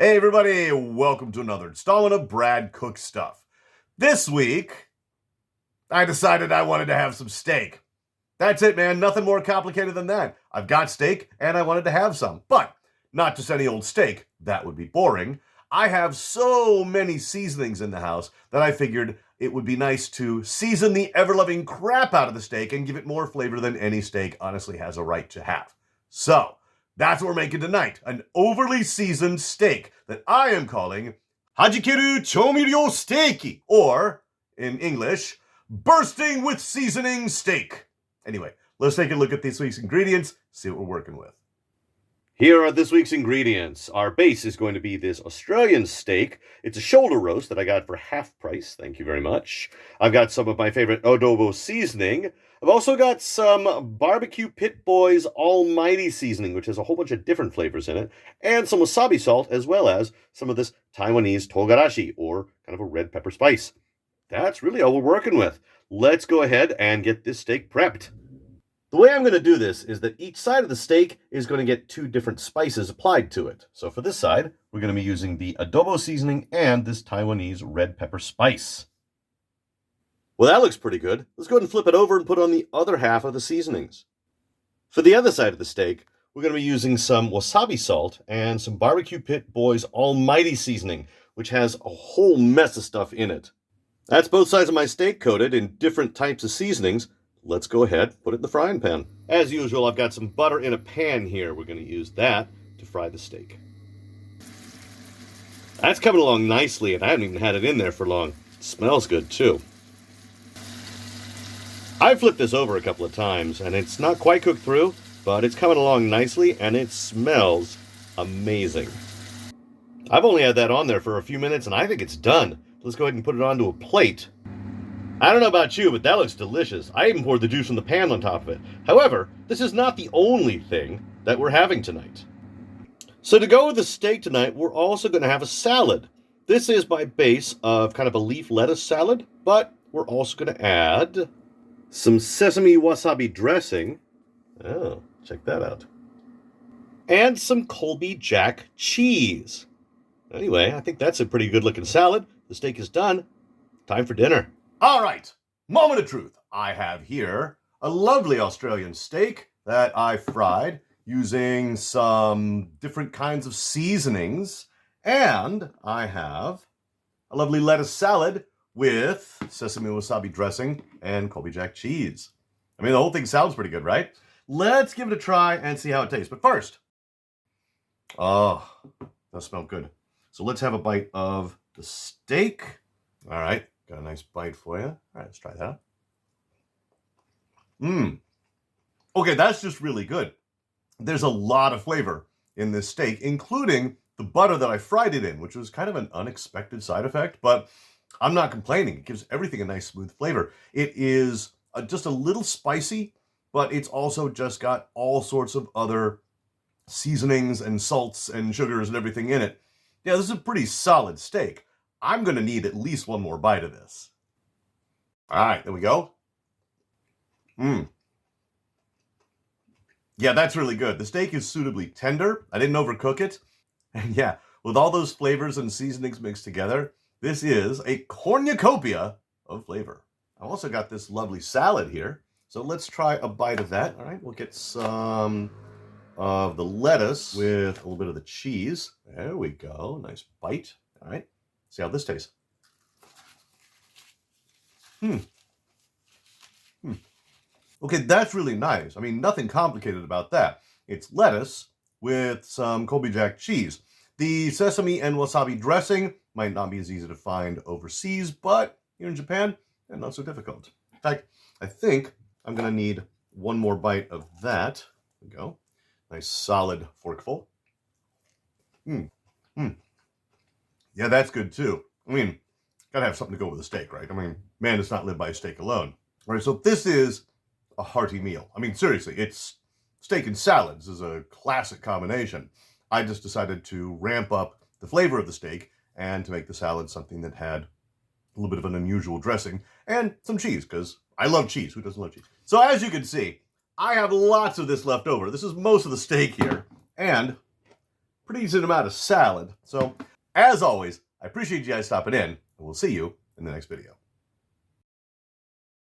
Hey everybody, welcome to another installment of Brad Cooks Stuff. This week, I decided I wanted to have some steak. That's it, man. Nothing more complicated than that. I've got steak and I wanted to have some, but not just any old steak. That would be boring. I have so many seasonings in the house that I figured it would be nice to season the ever-loving crap out of the steak and give it more flavor than any steak honestly has a right to have. So, that's what we're making tonight, an overly seasoned steak that I am calling Hajikeru Chomiryo Steaki, or, in English, bursting with seasoning steak. Anyway, let's take a look at this week's ingredients, see what we're working with. Here are this week's ingredients. Our base is going to be this Australian steak. It's a shoulder roast that I got for half price. Thank you very much. I've got some of my favorite adobo seasoning. I've also got some barbecue Pit Boys Almighty seasoning, which has a whole bunch of different flavors in it, and some wasabi salt, as well as some of this Taiwanese togarashi, or kind of a red pepper spice. That's really all we're working with. Let's go ahead and get this steak prepped. The way I'm going to do this is that each side of the steak is going to get two different spices applied to it. So for this side, we're going to be using the adobo seasoning and this Taiwanese red pepper spice. Well, that looks pretty good. Let's go ahead and flip it over and put on the other half of the seasonings. For the other side of the steak, we're going to be using some wasabi salt and some barbecue Pit Boys Almighty seasoning, which has a whole mess of stuff in it. That's both sides of my steak coated in different types of seasonings. Let's go ahead, put it in the frying pan. As usual, I've got some butter in a pan here. We're going to use that to fry the steak. That's coming along nicely, and I haven't even had it in there for long. It smells good, too. I've flipped this over a couple of times, and it's not quite cooked through, but it's coming along nicely, and it smells amazing. I've only had that on there for a few minutes, and I think it's done. Let's go ahead and put it onto a plate. I don't know about you, but that looks delicious. I even poured the juice from the pan on top of it. However, this is not the only thing that we're having tonight. So to go with the steak tonight, we're also going to have a salad. This is my base of kind of a leaf lettuce salad, but we're also going to add some sesame wasabi dressing. Oh, check that out. And some Colby Jack cheese. Anyway, I think that's a pretty good looking salad. The steak is done. Time for dinner. All right, moment of truth. I have here a lovely Australian steak that I fried using some different kinds of seasonings. And I have a lovely lettuce salad with sesame wasabi dressing and Colby Jack cheese. I mean, the whole thing sounds pretty good, right? Let's give it a try and see how it tastes. But first, oh, that smells good. So let's have a bite of the steak. All right. Got a nice bite for you. All right, let's try that. Okay, that's just really good. There's a lot of flavor in this steak, including the butter that I fried it in, which was kind of an unexpected side effect, but I'm not complaining. It gives everything a nice smooth flavor. It is just a little spicy, but it's also just got all sorts of other seasonings and salts and sugars and everything in it. Yeah, this is a pretty solid steak. I'm going to need at least one more bite of this. All right, there we go. Yeah, that's really good. The steak is suitably tender. I didn't overcook it. And yeah, with all those flavors and seasonings mixed together, this is a cornucopia of flavor. I also got this lovely salad here. So let's try a bite of that. All right, we'll get some of the lettuce with a little bit of the cheese. There we go. Nice bite. All right. See how this tastes. Okay, that's really nice. I mean, nothing complicated about that. It's lettuce with some Colby Jack cheese. The sesame and wasabi dressing might not be as easy to find overseas, but here in Japan, not so difficult. In fact, I think I'm going to need one more bite of that. There we go. Nice solid forkful. Yeah, that's good too. I mean, gotta have something to go with the steak, right? I mean, man does not live by steak alone. All right, so this is a hearty meal. I mean, seriously, it's steak and salads is a classic combination. I just decided to ramp up the flavor of the steak and to make the salad something that had a little bit of an unusual dressing and some cheese, because I love cheese. Who doesn't love cheese? So as you can see, I have lots of this left over. This is most of the steak here, and pretty decent amount of salad. So, as always, I appreciate you guys stopping in, and we'll see you in the next video.